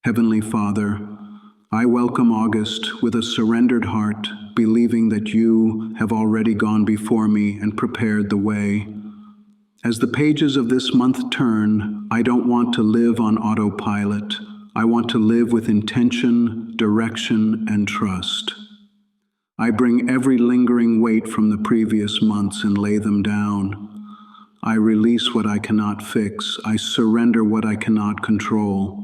Heavenly Father, I welcome August with a surrendered heart, believing that you have already gone before me and prepared the way. As the pages of this month turn, I don't want to live on autopilot. I want to live with intention, direction, and trust. I bring every lingering weight from the previous months and lay them down. I release what I cannot fix. I surrender what I cannot control.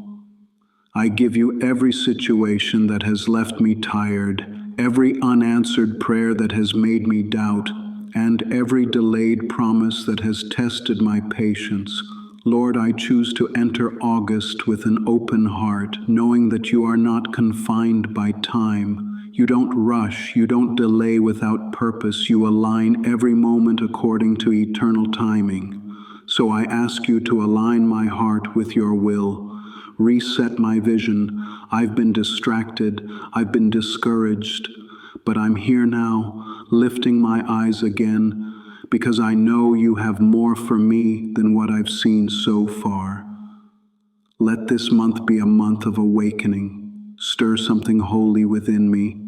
I give you every situation that has left me tired, every unanswered prayer that has made me doubt, and every delayed promise that has tested my patience. Lord, I choose to enter August with an open heart, knowing that you are not confined by time. You don't rush, you don't delay without purpose, you align every moment according to eternal timing. So I ask you to align my heart with your will. Reset my vision. I've been distracted, I've been discouraged, but I'm here now, lifting my eyes again, because I know you have more for me than what I've seen so far. Let this month be a month of awakening. Stir something holy within me.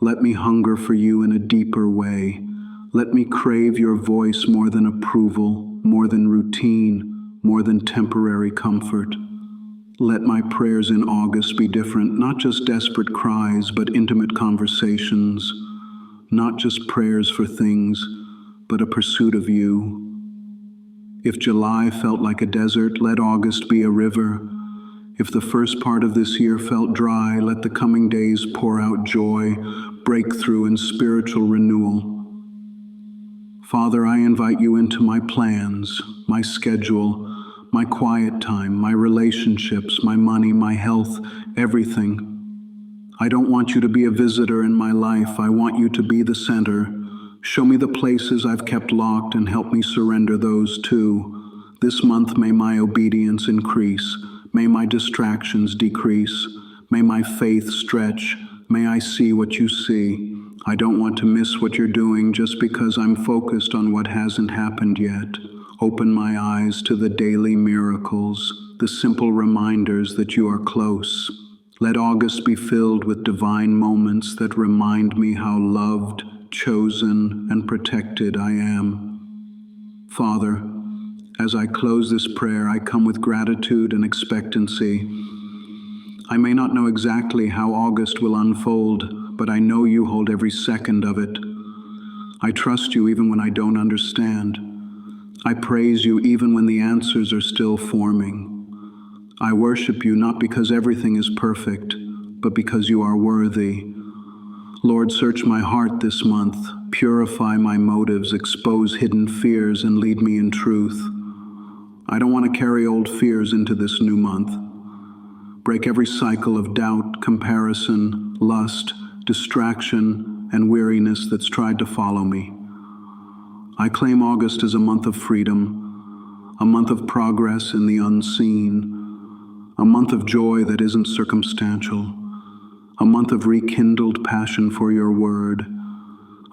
Let me hunger for you in a deeper way. Let me crave your voice more than approval, more than routine, more than temporary comfort. Let my prayers in August be different, not just desperate cries, but intimate conversations, not just prayers for things, but a pursuit of you. If July felt like a desert, let August be a river. If the first part of this year felt dry, let the coming days pour out joy, breakthrough, and spiritual renewal. Father, I invite you into my plans, my schedule, my quiet time, my relationships, my money, my health, everything. I don't want you to be a visitor in my life. I want you to be the center. Show me the places I've kept locked and help me surrender those too. This month may my obedience increase. May my distractions decrease. May my faith stretch. May I see what you see. I don't want to miss what you're doing just because I'm focused on what hasn't happened yet. Open my eyes to the daily miracles, the simple reminders that you are close. Let August be filled with divine moments that remind me how loved, chosen, and protected I am. Father, as I close this prayer, I come with gratitude and expectancy. I may not know exactly how August will unfold, but I know you hold every second of it. I trust you even when I don't understand. I praise you even when the answers are still forming. I worship you not because everything is perfect, but because you are worthy. Lord, search my heart this month, purify my motives, expose hidden fears, and lead me in truth. I don't want to carry old fears into this new month. Break every cycle of doubt, comparison, lust, distraction, and weariness that's tried to follow me. I claim August as a month of freedom, a month of progress in the unseen, a month of joy that isn't circumstantial, a month of rekindled passion for your word,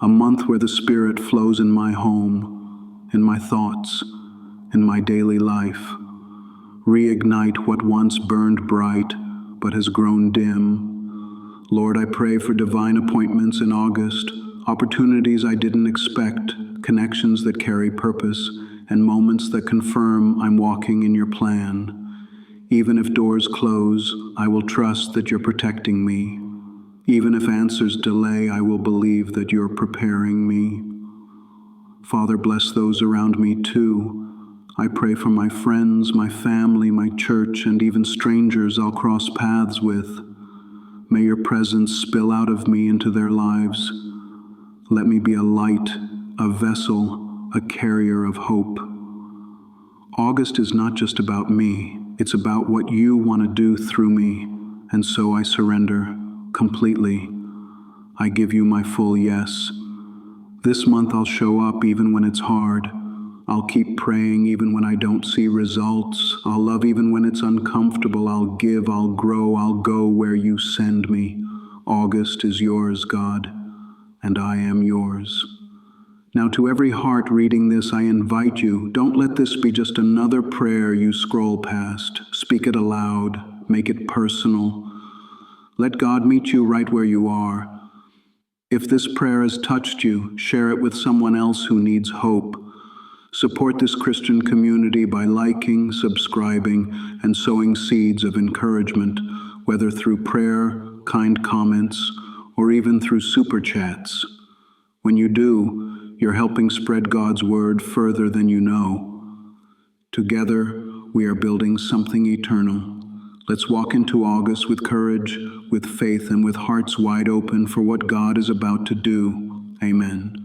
a month where the Spirit flows in my home, in my thoughts, in my daily life. Reignite what once burned bright but has grown dim. Lord, I pray for divine appointments in August, opportunities I didn't expect, connections that carry purpose, and moments that confirm I'm walking in your plan. Even if doors close, I will trust that you're protecting me. Even if answers delay, I will believe that you're preparing me. Father, bless those around me too. I pray for my friends, my family, my church, and even strangers I'll cross paths with. May your presence spill out of me into their lives. Let me be a light, a vessel, a carrier of hope. August is not just about me, it's about what you want to do through me, and so I surrender completely. I give you my full yes. This month I'll show up even when it's hard. I'll keep praying even when I don't see results. I'll love even when it's uncomfortable. I'll give, I'll grow, I'll go where you send me. August is yours, God, and I am yours. Now to every heart reading this, I invite you, don't let this be just another prayer you scroll past. Speak it aloud, Make it personal. Let God meet you right where you are. If this prayer has touched you, share it with someone else who needs hope. Support this Christian community by liking, subscribing, and sowing seeds of encouragement, whether through prayer, kind comments, or even through super chats. When you do, you're helping spread God's word further than you know. Together, we are building something eternal. Let's walk into August with courage, with faith, and with hearts wide open for what God is about to do. Amen.